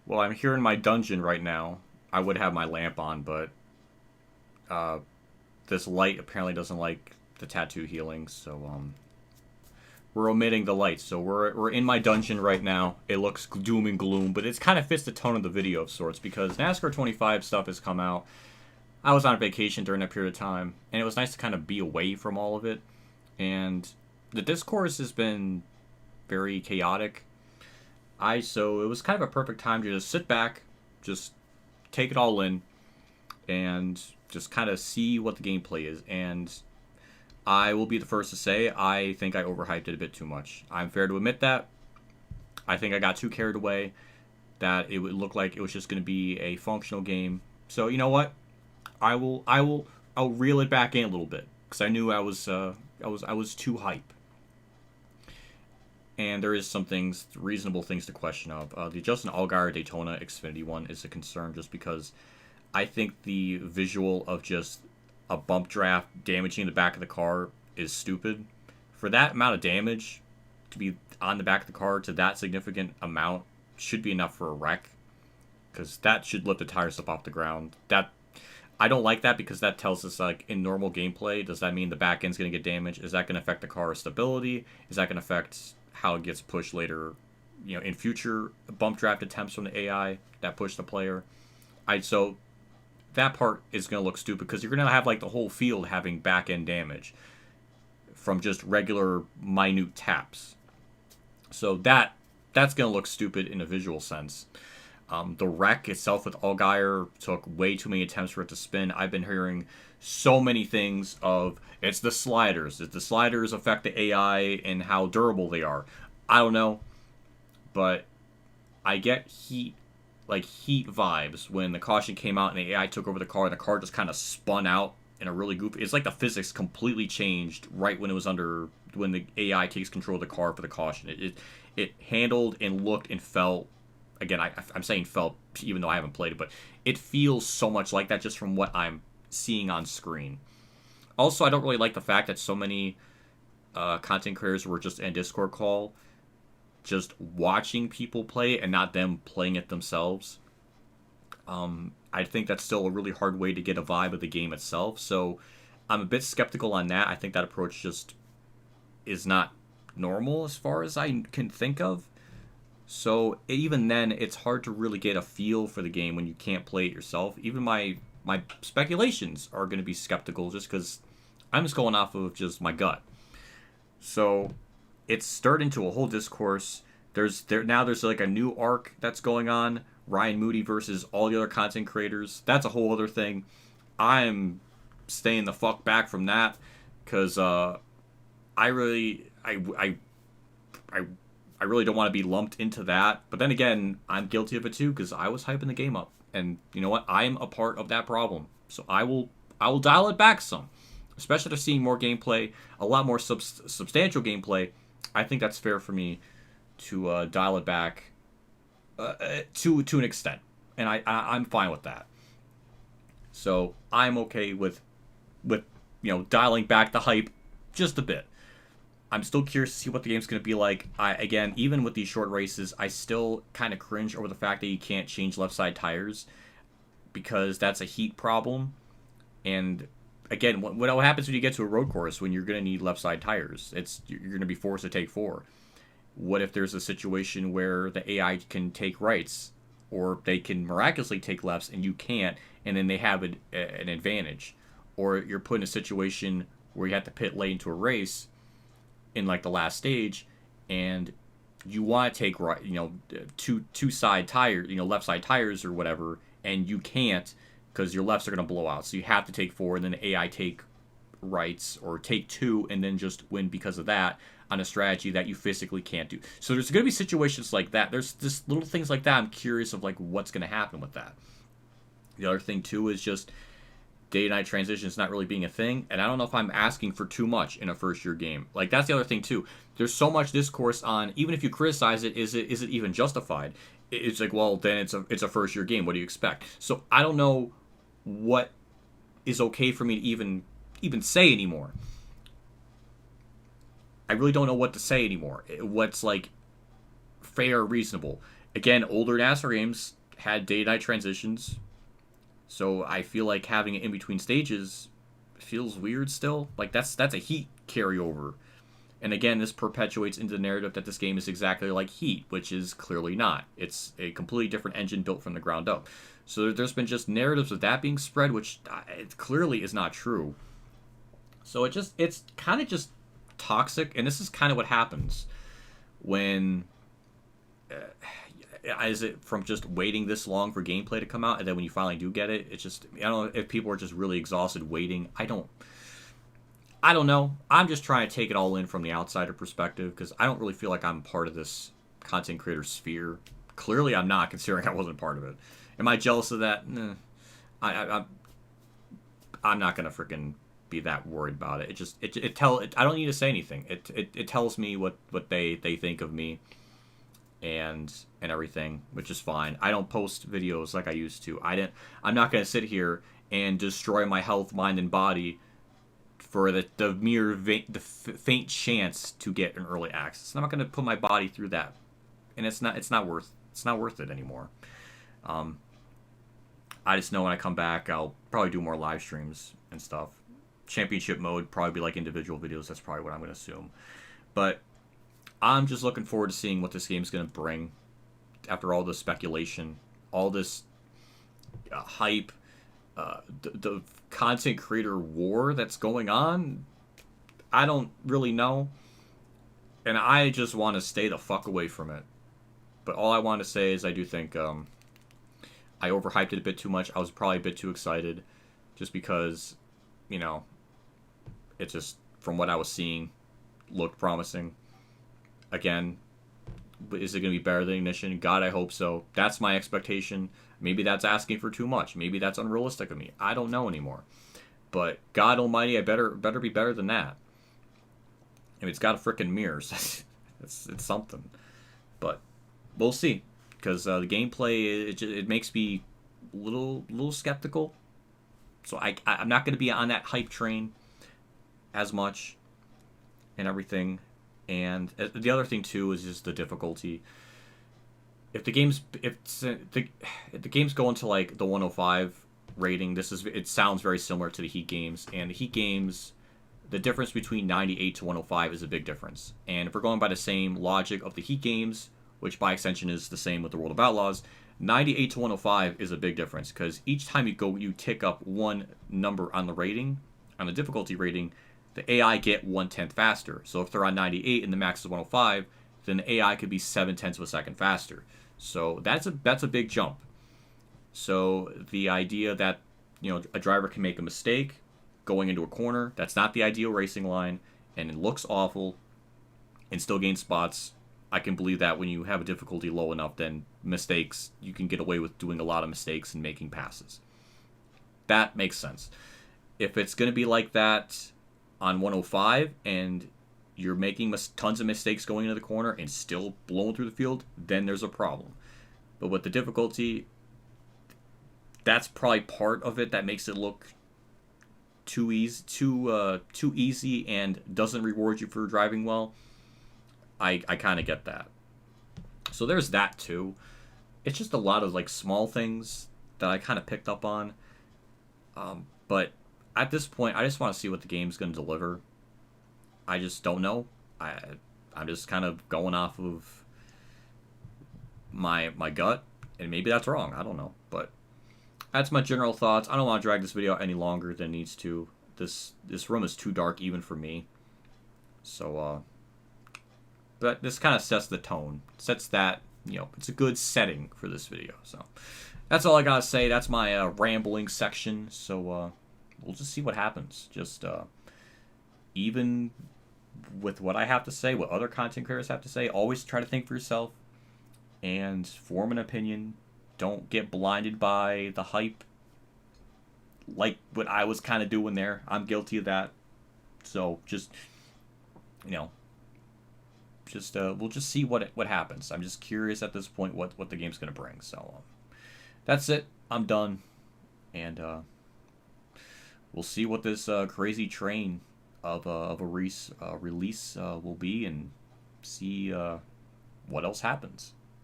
Well, I'm here in my dungeon right now. I would have my lamp on, but uh, this light apparently doesn't like the tattoo healing, so we're omitting the lights. So we're in my dungeon right now. It looks doom and gloom, but it kind of fits the tone of the video of sorts because NASCAR 25 stuff has come out. I was on vacation during that period of time, and it was nice to kind of be away from all of it. And the discourse has been very chaotic. So it was kind of a perfect time to just sit back, just take it all in, and just kind of see what the gameplay is. And I will be the first to say I think I overhyped it a bit too much. I'm fair to admit that. I think I got too carried away that it would look like it was just going to be a functional game. So you know what? I'll reel it back in a little bit because I knew I was too hype. And there is some things, reasonable things to question of. The Justin Allgaier Daytona Xfinity one is a concern just because I think the visual of just a bump draft damaging the back of the car is stupid. For that amount of damage to be on the back of the car to that significant amount should be enough for a wreck because that should lift the tires up off the ground. That I don't like that because that tells us like in normal gameplay, does that mean the back end's going to get damaged? Is that going to affect the car's stability? Is that going to affect how it gets pushed later, in future bump draft attempts from the AI that push the player? So that part is going to look stupid because you're going to have like the whole field having back end damage from just regular minute taps. So that's going to look stupid in a visual sense. The wreck itself with Allgaier took way too many attempts for it to spin. I've been hearing so many things of it's the sliders. Did the sliders affect the AI and how durable they are? I don't know, but I get heat vibes when the caution came out and the AI took over the car and the car just kind of spun out in a really goofy. It's like the physics completely changed right when it was when the AI takes control of the car for the caution. It handled and looked and felt. Again, I'm saying felt even though I haven't played it, but it feels so much like that just from what I'm seeing on screen. Also, I don't really like the fact that so many content creators were just in a Discord call, just watching people play and not them playing it themselves. I think that's still a really hard way to get a vibe of the game itself. So I'm a bit skeptical on that. I think that approach just is not normal as far as I can think of. So even then, it's hard to really get a feel for the game when you can't play it yourself. Even my speculations are going to be skeptical just because I'm just going off of just my gut. So it's stirred into a whole discourse. There's like a new arc that's going on. Ryan Moody versus all the other content creators. That's a whole other thing. I'm staying the fuck back from that because I really don't want to be lumped into that. But then again, I'm guilty of it too because I was hyping the game up, and you know what? I'm a part of that problem. So I will dial it back some, especially after seeing more gameplay, a lot more substantial gameplay. I think that's fair for me to dial it back to an extent, and I'm fine with that. So I'm okay with dialing back the hype just a bit. I'm still curious to see what the game's going to be like. Again, even with these short races, I still kind of cringe over the fact that you can't change left side tires because that's a heat problem. And again, what happens when you get to a road course when you're going to need left side tires? You're going to be forced to take four. What if there's a situation where the AI can take rights or they can miraculously take lefts and you can't, and then they have an advantage? Or you're put in a situation where you have to pit late into a race in like the last stage, and you want to take right, two side tires, left side tires or whatever, and you can't because your lefts are going to blow out. So you have to take four, and then the AI take rights or take two, and then just win because of that on a strategy that you physically can't do. So there's going to be situations like that. There's just little things like that. I'm curious of like what's going to happen with that. The other thing too is just day to night transitions not really being a thing, and I don't know if I'm asking for too much in a first year game. Like that's the other thing too. There's so much discourse on even if you criticize it, is it even justified? It's like, well, then it's a first year game. What do you expect? So I don't know what is okay for me to even say anymore. I really don't know what to say anymore. What's like fair, reasonable. Again, older NASCAR games had day-night transitions, so I feel like having it in between stages feels weird still. Like that's a Heat carryover. And again, this perpetuates into the narrative that this game is exactly like Heat, which is clearly not. It's a completely different engine built from the ground up. So there's been just narratives of that being spread, which it clearly is not true. So it's kind of just toxic, and this is kind of what happens when is it from just waiting this long for gameplay to come out, and then when you finally do get it, it's just I don't know if people are just really exhausted waiting. I don't know. I'm just trying to take it all in from the outsider perspective because I don't really feel like I'm part of this content creator sphere. Clearly, I'm not, considering I wasn't part of it. Am I jealous of that? Nah. I'm not gonna freaking be that worried about it. I don't need to say anything. It tells me what they think of me and everything, which is fine. I don't post videos like I used to. I'm not gonna sit here and destroy my health, mind, and body for the faint chance to get an early access. I'm not going to put my body through that, and it's not worth it anymore. I just know when I come back, I'll probably do more live streams and stuff. Championship mode probably be like individual videos. That's probably what I'm going to assume. But I'm just looking forward to seeing what this game's going to bring after all this speculation, all this hype. The content creator war that's going on, I don't really know. And I just want to stay the fuck away from it. But all I want to say is I do think I overhyped it a bit too much. I was probably a bit too excited just because, it just, from what I was seeing, looked promising. Again, is it going to be better than Ignition? God, I hope so. That's my expectation. Maybe that's asking for too much. Maybe that's unrealistic of me. I don't know anymore. But God Almighty, I better be better than that. I mean, it's got a frickin' mirrors. it's something. But we'll see, because the gameplay it makes me a little skeptical. So I'm not going to be on that hype train as much and everything. And the other thing too is just the difficulty. If the game's going to like the 105 rating, it sounds very similar to the Heat games. And the Heat games, the difference between 98 to 105 is a big difference. And if we're going by the same logic of the Heat games, which by extension is the same with the World of Outlaws, 98 to 105 is a big difference because each time you tick up one number on the rating, on the difficulty rating, the AI get 1/10 faster. So if they're on 98 and the max is 105, then the AI could be 7/10 of a second faster. So that's a big jump. So the idea that a driver can make a mistake going into a corner, that's not the ideal racing line, and it looks awful, and still gain spots. I can believe that when you have a difficulty low enough, then mistakes, you can get away with doing a lot of mistakes and making passes. That makes sense. If it's going to be like that on 105 and you're making tons of mistakes going into the corner and still blowing through the field, then there's a problem. But with the difficulty, that's probably part of it that makes it look too easy and doesn't reward you for driving well. I kind of get that. So there's that too. It's just a lot of like small things that I kind of picked up on. But at this point, I just want to see what the game's going to deliver. I just don't know. I'm just kind of going off of my gut, and maybe that's wrong. I don't know, but that's my general thoughts. I don't want to drag this video out any longer than it needs to. This room is too dark even for me. So, but this kind of sets the tone. Sets that, it's a good setting for this video. So that's all I gotta say. That's my rambling section. So we'll just see what happens. Just even with what I have to say, what other content creators have to say, always try to think for yourself and form an opinion. Don't get blinded by the hype like what I was kind of doing there. I'm guilty of that. So just, we'll just see what happens. I'm just curious at this point what the game's going to bring. So that's it. I'm done. And we'll see what this crazy train of a release will be, and see what else happens.